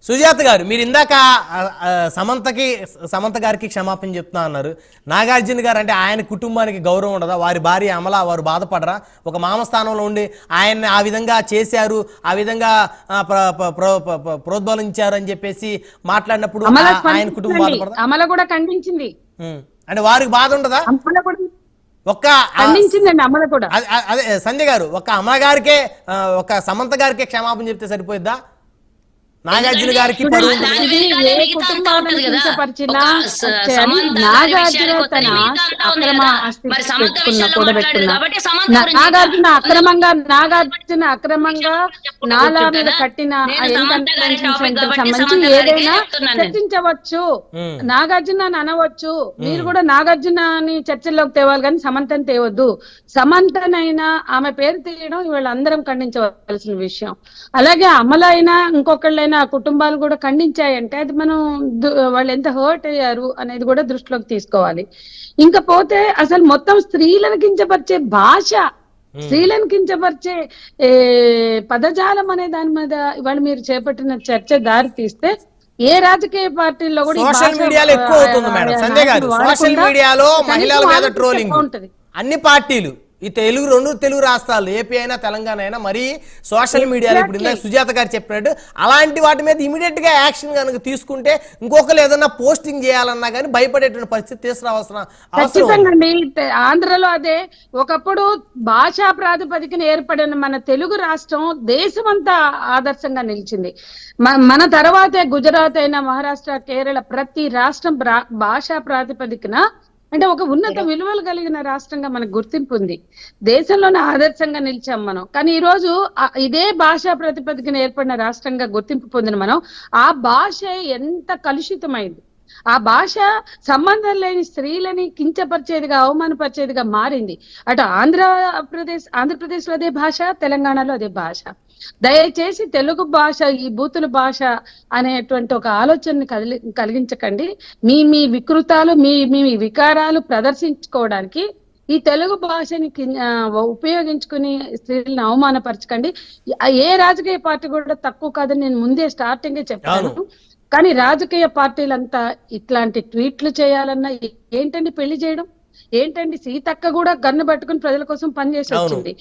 సుజాత గారు, మీరు ఇందాక సమంత గారికి క్షమాపణ చెప్తున్నా అన్నారు. నాగార్జున గారు అంటే ఆయన కుటుంబానికి గౌరవం ఉండదా? వారి భార్య అమల వారు బాధపడరా? ఒక మామ స్థానంలో ఉండి ఆయన్ని ఆ విధంగా చేశారు, ఆ విధంగా ప్రోద్బలించారు అని చెప్పేసి మాట్లాడినప్పుడు ఆయన కుటుంబం బాధపడదా? అమల కూడా ఖండించింది. అంటే వారికి బాధ ఉండదా? ఒక్క ఖండించిందండి అమల కూడా. అదే సంజయ్ గారు, ఒక్క అమల గారికే ఒక సమంత గారికే క్షమాపణ చెప్తే సరిపోయిద్దా? నాగార్జున గారికి నాగార్జున అక్రమంగా నాలా మీద కట్టిన సంబంధించి ఏదైనా చర్చించవచ్చు, నాగార్జున అనవచ్చు. మీరు కూడా నాగార్జునని చర్చల్లోకి తేవాలి కానీ సమంతని తేవద్దు. సమంతనైనా ఆమె పేరు తీయడం వీళ్ళందరం ఖండించవలసిన విషయం. అలాగే అమల అయినా ఇంకొకళ్ళైనా ఆ కుటుంబాలు కూడా ఖండించాయంటే అది మనం వాళ్ళు ఎంత హర్ట్ అయ్యారు అనేది కూడా దృష్టిలోకి తీసుకోవాలి. ఇంకా పోతే అసలు మొత్తం స్త్రీలను కించపరిచే భాష, స్త్రీలను కించపరిచే పదజాలం అనే దాని మీద ఇవాళ మీరు చేపట్టిన చర్చ దారి తీస్తే ఏ రాజకీయ పార్టీల్లో కూడా సోషల్ మీడియాలో ఎక్కువ అవుతుంది మేడం. సంజయ్ గారు, సోషల్ మీడియాలో మహిళల మీద ట్రోలింగ్ అన్ని పార్టీలు, ఈ రెండు తెలుగు రాష్ట్రాలు ఏపీ అయినా తెలంగాణ అయినా మరీ సోషల్ మీడియాలో ఇప్పుడు ఇందాక సుజాత గారు చెప్పినట్టు అలాంటి వాటి మీద ఇమీడియట్ గా యాక్షన్ కనుక తీసుకుంటే ఇంకొకరు ఏదన్నా పోస్టింగ్ చేయాలన్నా కానీ భయపడేటువంటి పరిస్థితి తీసుకురావాల్సిన అవసరం. ఆంధ్రలో అదే ఒకప్పుడు భాషా ప్రాతిపదికన ఏర్పడిన మన తెలుగు రాష్ట్రం దేశమంతా ఆదర్శంగా నిలిచింది. మన తర్వాతే గుజరాత్ అయినా మహారాష్ట్ర, కేరళ ప్రతి రాష్ట్రం భాషా ప్రాతిపదికన అంటే ఒక ఉన్నత విలువలు కలిగిన రాష్ట్రంగా మనకు గుర్తింపు ఉంది. దేశంలోనే ఆదర్శంగా నిలిచాం మనం. కానీ ఈ రోజు ఇదే భాషా ప్రతిపదికన ఏర్పడిన రాష్ట్రంగా గుర్తింపు పొందిన మనం ఆ భాష ఎంత కలుషితమైంది, ఆ భాష సంబంధం లేని స్త్రీలని కించపరిచేదిగా, అవమానపరిచేదిగా మారింది. అటు ఆంధ్రప్రదేశ్ లో అదే భాష, తెలంగాణలో అదే భాష. దయచేసి తెలుగు భాష, ఈ బూతుల భాష అనేటువంటి ఒక ఆలోచనని కలిగించకండి. మీ వికృతాలు, మీ వికారాలు ప్రదర్శించుకోవడానికి ఈ తెలుగు భాషని ఉపయోగించుకుని స్త్రీలను అవమానపరచకండి. ఏ రాజకీయ పార్టీ కూడా తక్కువ కాదని నేను ముందే స్టార్టింగే చెప్పాను. కానీ రాజకీయ పార్టీలంతా ఇట్లాంటి ట్వీట్లు చేయాలన్నా ఏంటండి, పెళ్లి చేయడం ఏంటండి? సీతక్క కూడా గన్ను పట్టుకుని ప్రజల కోసం పనిచేసి వచ్చింది.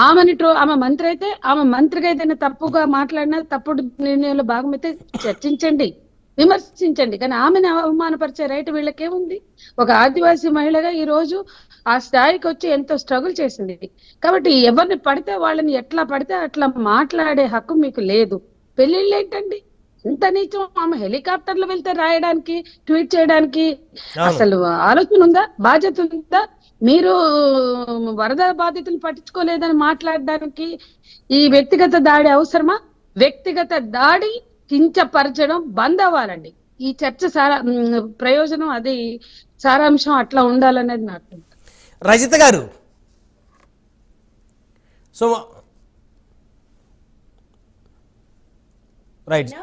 ఆమె మంత్రి అయితే ఆమె మంత్రిగా ఏదైనా తప్పుగా మాట్లాడినా, తప్పుడు నిర్ణయంలో భాగమైతే చర్చించండి, విమర్శించండి. కానీ ఆమెను అవమానపరిచే రైట్ వీళ్ళకేముంది? ఒక ఆదివాసీ మహిళగా ఈ రోజు ఆ స్థాయికి వచ్చి ఎంతో స్ట్రగుల్ చేసింది. కాబట్టి ఎవరిని పడితే వాళ్ళని ఎట్లా పడితే అట్లా మాట్లాడే హక్కు మీకు లేదు. పెళ్లిళ్ళు ఏంటండి ఇంత నీచం? ఆమె హెలికాప్టర్లో వెళ్తే రాయడానికి, ట్వీట్ చేయడానికి అసలు ఆలోచన ఉందా? బాధ్యత ఉందా? మీరు వరద బాధితులు పట్టించుకోలేదని మాట్లాడడానికి ఈ వ్యక్తిగత దాడి అవసరమా? వ్యక్తిగత దాడి, కించపరచడం బంద్ అవ్వాలండి. ఈ చర్చ ప్రయోజనం, అది సారాంశం అట్లా ఉండాలనేది నాకు. రజిత గారు, సో రైట్,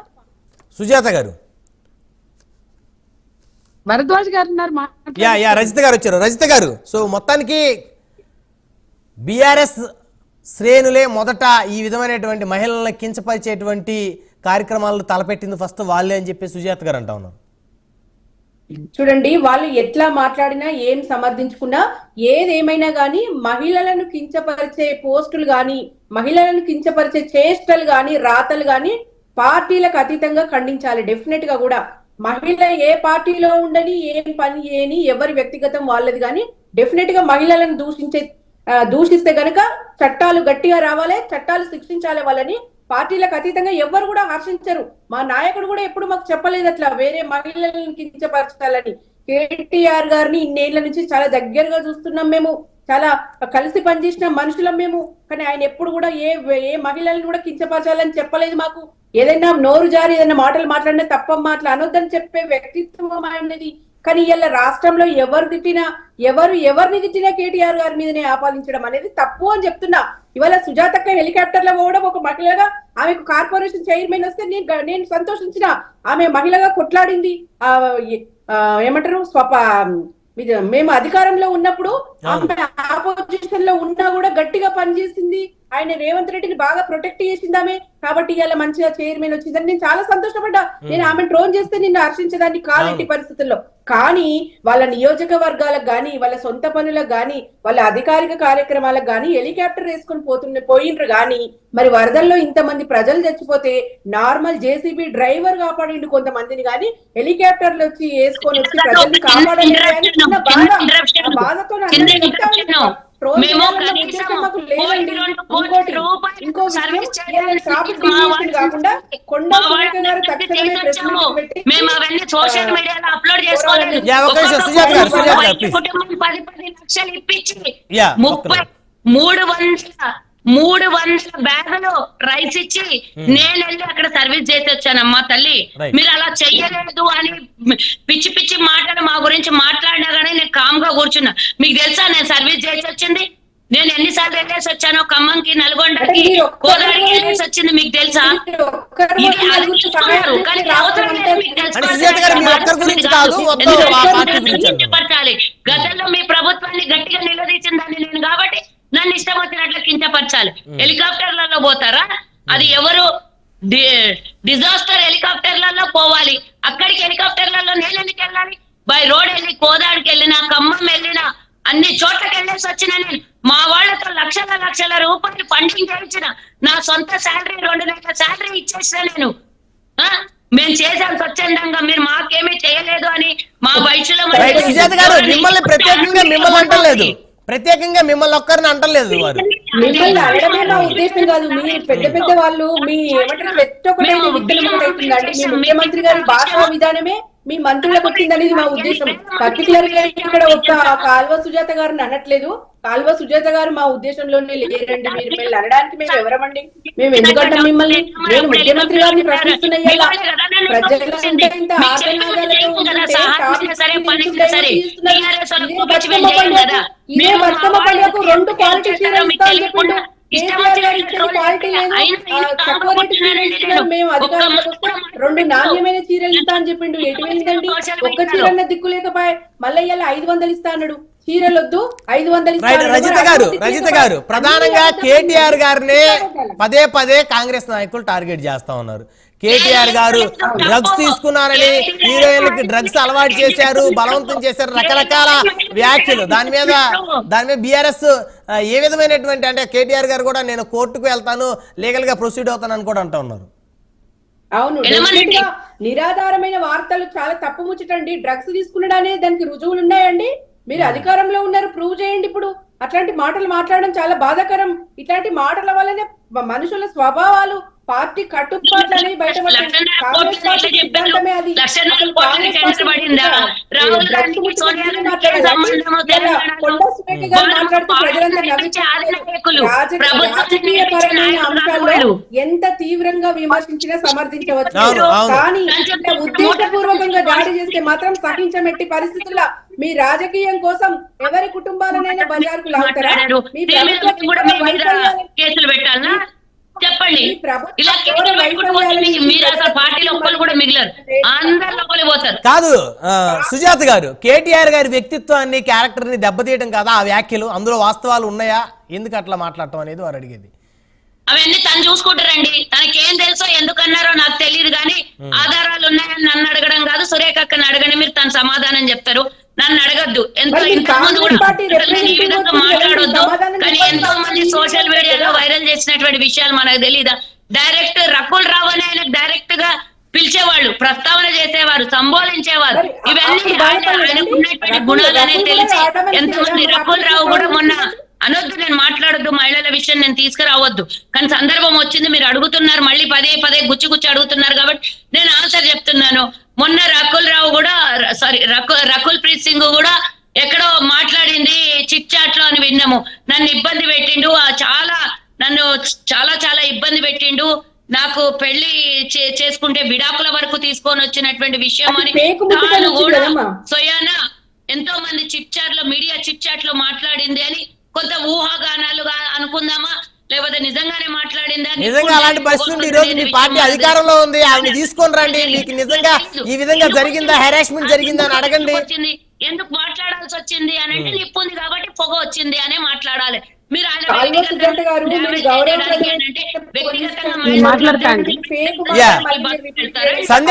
సుజాత గారు, భరద్వాజ్ గారు ఉన్నారు. రజిత గారు వచ్చారు. రజిత గారు, సో మొత్తానికి బీఆర్ఎస్ శ్రేణులే మొదట ఈ విధమైనటువంటి మహిళలను కించపరిచేటువంటి కార్యక్రమాలను తలపెట్టింది ఫస్ట్ వాళ్ళే అని చెప్పి సుజాత గారు అంటా ఉన్నారు. చూడండి, వాళ్ళు ఎట్లా మాట్లాడినా, ఏం సమర్థించుకున్నా, ఏదేమైనా కానీ మహిళలను కించపరిచే పోస్టులు గాని, మహిళలను కించపరిచే చేష్టలు గాని, రాతలు గాని పార్టీలకు అతీతంగా ఖండించాలి. డెఫినెట్ గా కూడా మహిళ ఏ పార్టీలో ఉండని, ఏం పని చేయని, ఎవరి వ్యక్తిగతం వాళ్ళది, కానీ డెఫినెట్ గా మహిళలను దూషిస్తే గనక చట్టాలు గట్టిగా రావాలి, చట్టాలు శిక్షించాలి వాళ్ళని. పార్టీలకు అతీతంగా ఎవరు కూడా హర్షించరు. మా నాయకుడు కూడా ఎప్పుడు మాకు చెప్పలేదు అట్లా వేరే మహిళలను కించపరచాలని. కేటీఆర్ గారిని ఇన్నేళ్ల నుంచి చాలా దగ్గరగా చూస్తున్నాం మేము, చాలా కలిసి పనిచేసిన మనుషులం మేము. కానీ ఆయన ఎప్పుడు కూడా ఏ మహిళలను కూడా కించపరచాలని చెప్పలేదు మాకు. ఏదైనా నోరు జారి ఏదైనా మాటలు మాట్లాడినా తప్ప అనొద్దని చెప్పే వ్యక్తిత్వం అనేది. కానీ ఇలా రాష్ట్రంలో ఎవరిని తిట్టినా కేటీఆర్ గారి మీదనే ఆపాదించడం అనేది తప్పు అని చెప్తున్నా. ఇవాళ సుజాతక్క హెలికాప్టర్ లో పోవడం, ఒక మహిళగా ఆమెకు కార్పొరేషన్ చైర్మన్ వస్తే నేను సంతోషించిన. ఆమె మహిళగా కొట్లాడింది. ఏమంటారు, మేము అధికారంలో ఉన్నప్పుడు ఆమె ఆపోజిషన్ లో ఉన్నా కూడా గట్టిగా పనిచేసింది. ఆయన రేవంత్ రెడ్డిని బాగా ప్రొటెక్ట్ చేసిందామే, కాబట్టి ఇవాళ మంచిగా చైర్మన్ వచ్చిందని నేను చాలా సంతోషపడ్డా. నేను ఆమె ట్రోల్ చేస్తే నిన్ను హర్షించేదాన్ని కాదు ఎట్టి పరిస్థితుల్లో. కానీ వాళ్ళ నియోజకవర్గాలకు గాని, వాళ్ళ సొంత పనులకు గాని, వాళ్ళ అధికారిక కార్యక్రమాలకు గాని హెలికాప్టర్ వేసుకొని పోయిండ్రు గాని, మరి వరదల్లో ఇంతమంది ప్రజలు చచ్చిపోతే నార్మల్ జేసీబీ డ్రైవర్ కాపాడిండు కొంతమందిని, గాని హెలికాప్టర్లు వచ్చి వేసుకొని వచ్చి ప్రజల్ని కాపాడాలి బాధతో కాకుండా కొండా సురేఖ గారు తక్షణమే ప్రెస్ మీట్ పెట్టి మేము అవన్నీ సోషల్ మీడియాలో అప్లోడ్ చేసుకోలేదు. 10 లక్షలు ఇప్పించి 300 బ్యాగులు రైస్ ఇచ్చి నేను వెళ్ళి అక్కడ సర్వీస్ చేసి వచ్చానమ్మా తల్లి. మీరు అలా చెయ్యలేదు అని పిచ్చి పిచ్చి మాటలు మా గురించి మాట్లాడినా కానీ నేను కామ్ గా కూర్చున్నా. మీకు తెలుసా నేను సర్వీస్ చేసి వచ్చింది? నేను ఎన్నిసార్లు వెళ్ళేసి వచ్చానో ఖమ్మంకి, నల్గొండకి, కోదాడికి వెళ్ళేసి వచ్చింది మీకు తెలుసా? కించపరచాలి. గతంలో మీ ప్రభుత్వాన్ని గట్టిగా నిలదీసిందని నేను కాబట్టి నన్ను ఇష్టం వచ్చినట్లు కించపరచాలి. హెలికాప్టర్లలో పోతారా? అది ఎవరు డిజాస్టర్ హెలికాప్టర్లలో పోవాలి. అక్కడికి హెలికాప్టర్లలో నేను ఎందుకు వెళ్ళాలి? బై రోడ్ వెళ్ళి కోదాడికి వెళ్ళినా, ఖమ్మం వెళ్ళినా, అన్ని చోట్లకి వెళ్ళేసి వచ్చిన నేను. మా వాళ్ళతో లక్షల రూపాయలు ఫండింగ్ చేయించిన, నా సొంత శాలరీ 2 నెలల శాలరీ ఇచ్చేసిన నేను. మేము చేసాం స్వచ్ఛందంగా, మీరు మాకేమీ చేయలేదు అని మా వయసులో మిమ్మల్ని ప్రత్యేకంగా మిమ్మల్ని ఒక్కరిని అంటలేదు. వారు మిమ్మల్ని అనడమే మా ఉద్దేశం కాదు. మీ పెద్ద వాళ్ళు మీ ఏమంటారు అవుతుందండి. మీ ముఖ్యమంత్రి గారి భాషా విధానమే మీ మంత్రులకు వచ్చిందనేది మా ఉద్దేశం. పర్టికులర్ గా ఇక్కడ ఒక కాల్వ సుజాత గారిని అనట్లేదు. కాల్వ సుజాత గారు మా ఉద్దేశంలోనే లేరండి. మీరు మిమ్మల్ని అనడానికి మేము ఎవరమండి? మేము ఎందుకంటే మిమ్మల్ని నేను ముఖ్యమంత్రి గారిని ప్రశ్నిస్తున్నాయ్యా. ప్రజలంతా ఇంత ఆర్గనాదాలతో ఇదే బతుకమ్మ పండుగకు 2 క్వాలిటీ చీరలు ఇస్తా అని చెప్పిండు. కేసీఆర్ గారు ఇచ్చిన క్వాలిటీ లేదు, తక్కువ రేటు చీరలు ఇస్తున్నారు. మేము అధికారంలోకి వస్తే 2 నాణ్యమైన చీరలు ఇస్తా అని చెప్పిండు. ఎటు వెళ్ళిందండి? ఒక్క చీరన్న దిక్కు లేకపోయా. మళ్ళీ ఇలా 500 ఇస్తా అన్నాడు. చీరలొద్దు 500. రజిత గారు ప్రధానంగా కేటీఆర్ గారిని పదే కాంగ్రెస్ నాయకులు టార్గెట్ చేస్తా ఉన్నారు. కేటీఆర్ గారు డ్రగ్స్ తీసుకున్నారని, హీరోయిన్లకి డ్రగ్స్ అలవాటు చేశారు, బలవంతం చేశారు, రకరకాల వ్యాఖ్యలు. దాని మీద బీఆర్ఎస్ ఏ విధమైనటువంటి, అంటే కేటీఆర్ గారు కూడా నేను కోర్టుకు వెళ్తాను, లీగల్ గా ప్రొసీడ్ అవుతాను అని కూడా అంటూ ఉన్నారు. అవును, నిరాధారమైన వార్తలు చాలా తప్పు ముచ్చటండి. డ్రగ్స్ తీసుకున్నాడనే దానికి రుజువులు ఉన్నాయండి. మీరు అధికారంలో ఉన్నారు, ప్రూవ్ చేయండి. ఇప్పుడు అట్లాంటి మాటలు మాట్లాడడం చాలా బాధాకరం. ఇట్లాంటి మాటల వల్లనే మనుషుల స్వభావాలు, పార్టీ కట్టుబాట్లు అనేవి బయటపడతాయి. కాంగ్రెస్ పార్టీ సిద్ధాంతమే అది. కొండా సురేఖ గారు మాట్లాడుతూ ప్రజలంతా రాజకీయ పరమైన అంశాల్లో ఎంత తీవ్రంగా విమర్శించినా సమర్థించవచ్చు. కానీ ఉద్దేశపూర్వకంగా దాడి చేస్తే మాత్రం సహించమెట్టి పరిస్థితుల్లో మీ రాజకీయం కోసం ఎవరి కుటుంబాలనైనా బజార్కు లాగుతారా? మీ కేసులు పెట్టాలనా చెప్పండి. ఇలా మీరు అసలు పార్టీలో ఒక్కరు కూడా మిగిలారు, అందరు లోపలి పోతారు. కాదు సుజాత గారు, కేటీఆర్ గారి వ్యక్తిత్వాన్ని, క్యారెక్టర్ ని దెబ్బతీయడం కదా ఆ వ్యాఖ్యలు? అందులో వాస్తవాలు ఉన్నాయా? ఎందుకు అట్లా మాట్లాడటం అనేది వారు అడిగేది. అవన్నీ తను చూసుకుంటారండి. తనకేం తెలుసో ఎందుకన్నారో నాకు తెలియదు, కానీ ఆధారాలు ఉన్నాయని నన్ను అడగడం కాదు, సురేఖ అక్కని అడగని, మీరు తన సమాధానం చెప్తారు. నన్ను అడగద్దు. ఇంతకుముందు కూడా ఈ విధంగా మాట్లాడొద్దు. కానీ ఎంతో మంది సోషల్ మీడియాలో వైరల్ చేసినటువంటి విషయాలు మనకు తెలీదా? డైరెక్ట్ రకుల్ రావు అని ఆయనకు డైరెక్ట్ గా పిలిచేవాళ్ళు, ప్రస్తావన చేసేవారు, సంబోధించేవారు. ఇవన్నీ ఆయనకు ఉన్నటువంటి గుణాలు అనేది తెలిసి ఎంతమంది రకుల్ రావు కూడా మొన్న అనొద్దు, నేను మాట్లాడొద్దు, మహిళల విషయం నేను తీసుకురావద్దు, కానీ సందర్భం వచ్చింది, మీరు అడుగుతున్నారు, మళ్ళీ పదే గుచ్చి అడుగుతున్నారు కాబట్టి నేను ఆన్సర్ చెప్తున్నాను. మొన్న రకుల్ రావు కూడా, సారీ రకుల్ ప్రీత్ సింగ్ కూడా ఎక్కడో మాట్లాడింది చిట్ చాట్ లో అని విన్నాము. నన్ను ఇబ్బంది పెట్టిండు, నన్ను చాలా ఇబ్బంది పెట్టిండు, నాకు పెళ్లి చేసుకుంటే విడాకుల వరకు తీసుకొని వచ్చినటువంటి విషయం అని తాను కూడా సోయానా ఎంతో మంది చిట్ చాట్ లో, మీడియా చిట్ చాట్ లో మాట్లాడింది అని కొంత ఊహాగానాలుగా అనుకుందామా, లేకపోతే నిజంగానే మాట్లాడిందా? నిజంగా అలాంటి పరిస్థితి ఈ రోజు మీ పార్టీ అధికారంలో ఉంది, ఆవిడ తీసుకొని రండి, మీకు నిజంగా ఈ విధంగా జరిగిందా, హెరాస్మెంట్ జరిగిందా అని అడగండి. ఎందుకు మాట్లాడాల్సి వచ్చింది అని అంటే నిప్పు ఉంది కాబట్టి పొగ వచ్చింది అనే మాట్లాడాలి. మీరు ఆయన కాల్వ సుజాత గారు మీరు వ్యక్తిగతంగా మాట్లాడతాండి. సంధ్య